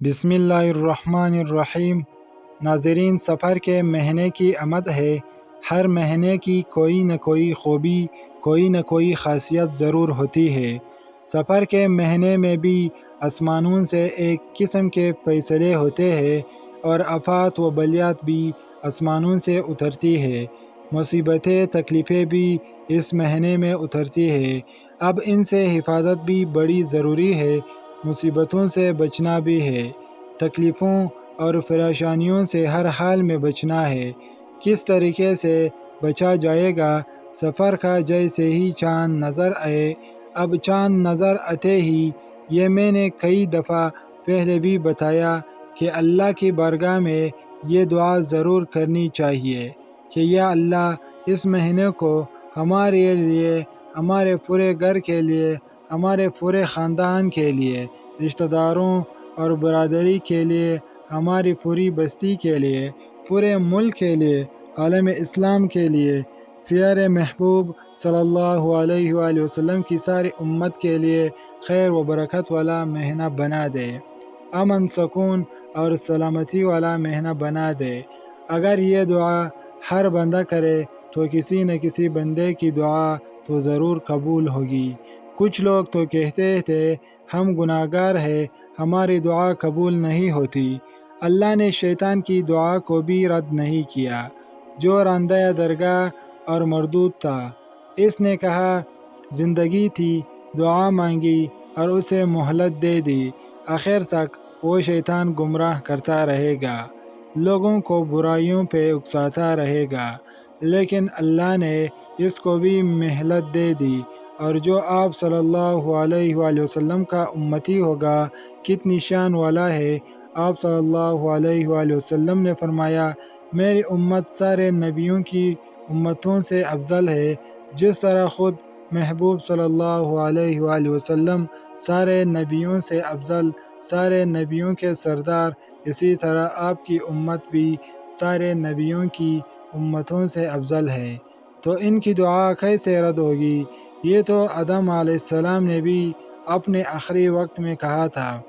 بسم اللہ الرحمن الرحیم۔ ناظرین، سفر کے مہینے کی آمد ہے۔ ہر مہینے کی کوئی نہ کوئی خوبی، کوئی نہ کوئی خاصیت ضرور ہوتی ہے۔ سفر کے مہینے میں بھی آسمانوں سے ایک قسم کے فیصلے ہوتے ہیں اور آفات و بلیات بھی آسمانوں سے اترتی ہے۔ مصیبتیں، تکلیفیں بھی اس مہینے میں اترتی ہے۔ اب ان سے حفاظت بھی بڑی ضروری ہے۔ مصیبتوں سے بچنا بھی ہے، تکلیفوں اور پریشانیوں سے ہر حال میں بچنا ہے۔ کس طریقے سے بچا جائے گا؟ سفر کا جیسے ہی چاند نظر آئے، اب چاند نظر آتے ہی یہ میں نے کئی دفعہ پہلے بھی بتایا کہ اللہ کی بارگاہ میں یہ دعا ضرور کرنی چاہیے کہ یا اللہ، اس مہینے کو ہمارے لیے، ہمارے پورے گھر کے لیے، ہمارے پورے خاندان کے لیے، رشتہ داروں اور برادری کے لیے، ہماری پوری بستی کے لیے، پورے ملک کے لیے، عالم اسلام کے لیے، پیارے محبوب صلی اللہ علیہ وآلہ وسلم کی ساری امت کے لیے خیر و برکت والا مہینہ بنا دے، امن، سکون اور سلامتی والا مہینہ بنا دے۔ اگر یہ دعا ہر بندہ کرے تو کسی نہ کسی بندے کی دعا تو ضرور قبول ہوگی۔ کچھ لوگ تو کہتے تھے ہم گناہگار ہیں، ہماری دعا قبول نہیں ہوتی۔ اللہ نے شیطان کی دعا کو بھی رد نہیں کیا، جو راندہ درگاہ اور مردود تھا۔ اس نے کہا زندگی تھی، دعا مانگی اور اسے مہلت دے دی، آخر تک وہ شیطان گمراہ کرتا رہے گا، لوگوں کو برائیوں پہ اکساتا رہے گا، لیکن اللہ نے اس کو بھی مہلت دے دی۔ اور جو آپ صلی اللہ علیہ وآلہ وسلم کا امتی ہوگا، کتنی شان والا ہے۔ آپ صلی اللہ علیہ وآلہ وسلم نے فرمایا، میری امت سارے نبیوں کی امتوں سے افضل ہے، جس طرح خود محبوب صلی اللہ علیہ وآلہ وسلم سارے نبیوں سے افضل، سارے نبیوں کے سردار، اسی طرح آپ کی امت بھی سارے نبیوں کی امتوں سے افضل ہے۔ تو ان کی دعا کیسے رد ہوگی؟ یہ تو آدم علیہ السلام نے بھی اپنے آخری وقت میں کہا تھا،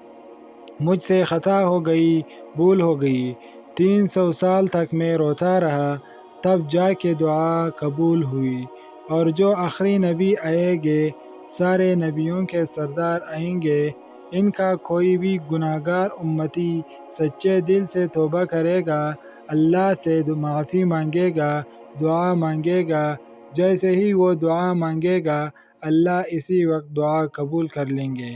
مجھ سے خطا ہو گئی، بھول ہو گئی، 300 سال تک میں روتا رہا، تب جا کے دعا قبول ہوئی۔ اور جو آخری نبی آئیں گے، سارے نبیوں کے سردار آئیں گے، ان کا کوئی بھی گناہگار امتی سچے دل سے توبہ کرے گا، اللہ سے معافی مانگے گا، دعا مانگے گا، جیسے ہی وہ دعا مانگے گا، اللہ اسی وقت دعا قبول کر لیں گے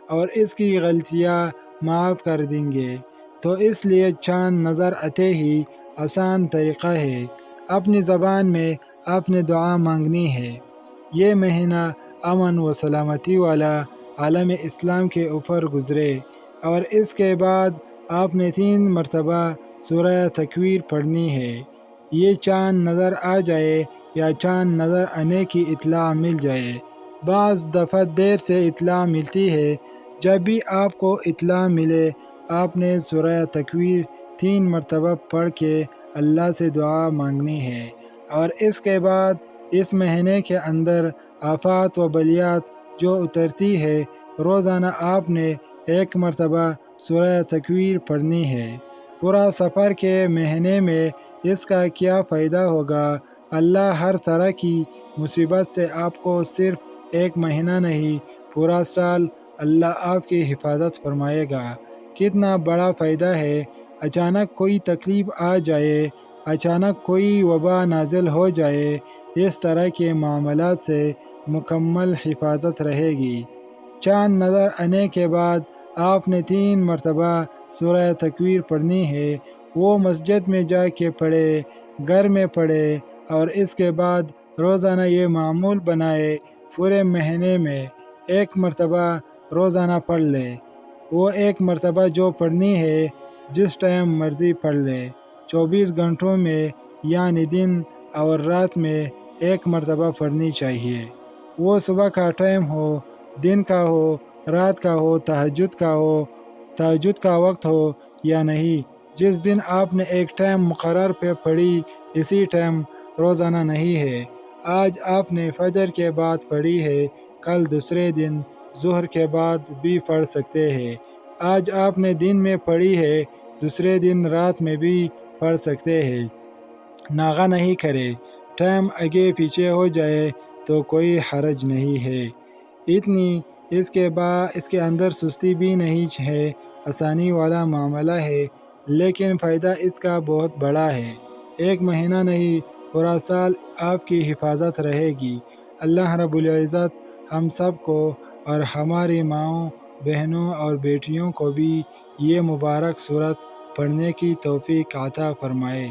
اور اس کی غلطیاں معاف کر دیں گے۔ تو اس لیے چاند نظر آتے ہی آسان طریقہ ہے، اپنی زبان میں اپنے دعا مانگنی ہے۔ یہ مہینہ امن و سلامتی والا عالم اسلام کے اوپر گزرے، اور اس کے بعد آپ نے 3 مرتبہ سورہ تکویر پڑھنی ہے۔ یہ چاند نظر آ جائے یا چاند نظر آنے کی اطلاع مل جائے، بعض دفعہ دیر سے اطلاع ملتی ہے، جب بھی آپ کو اطلاع ملے آپ نے سورہ تکویر 3 مرتبہ پڑھ کے اللہ سے دعا مانگنی ہے۔ اور اس کے بعد اس مہینے کے اندر آفات و بلیات جو اترتی ہے، روزانہ آپ نے 1 مرتبہ سورہ تکویر پڑھنی ہے۔ پورا سفر کے مہینے میں اس کا کیا فائدہ ہوگا؟ اللہ ہر طرح کی مصیبت سے آپ کو صرف 1 مہینہ نہیں، پورا سال اللہ آپ کی حفاظت فرمائے گا۔ کتنا بڑا فائدہ ہے! اچانک کوئی تکلیف آ جائے، اچانک کوئی وبا نازل ہو جائے، اس طرح کے معاملات سے مکمل حفاظت رہے گی۔ چاند نظر آنے کے بعد آپ نے 3 مرتبہ سورہ تکویر پڑھنی ہے، وہ مسجد میں جا کے پڑھے، گھر میں پڑھے، اور اس کے بعد روزانہ یہ معمول بنائے، پورے مہینے میں 1 مرتبہ روزانہ پڑھ لے۔ وہ 1 مرتبہ جو پڑھنی ہے جس ٹائم مرضی پڑھ لے، 24 گھنٹوں میں، یعنی دن اور رات میں 1 مرتبہ پڑھنی چاہیے۔ وہ صبح کا ٹائم ہو، دن کا ہو، رات کا ہو، تہجد کا وقت ہو یا نہیں، جس دن آپ نے ایک ٹائم مقرر پہ پڑھی، اسی ٹائم روزانہ نہیں ہے۔ آج آپ نے فجر کے بعد پڑھی ہے، کل دوسرے دن ظہر کے بعد بھی پڑھ سکتے ہیں۔ آج آپ نے دن میں پڑھی ہے، دوسرے دن رات میں بھی پڑھ سکتے ہیں۔ ناغہ نہیں کرے، ٹائم آگے پیچھے ہو جائے تو کوئی حرج نہیں ہے۔ اتنی اس کے اندر سستی بھی نہیں ہے، آسانی والا معاملہ ہے، لیکن فائدہ اس کا بہت بڑا ہے۔ ایک مہینہ نہیں، پورا سال آپ کی حفاظت رہے گی۔ اللہ رب العزت ہم سب کو اور ہماری ماؤں، بہنوں اور بیٹیوں کو بھی یہ مبارک سورت پڑھنے کی توفیق عطا فرمائے۔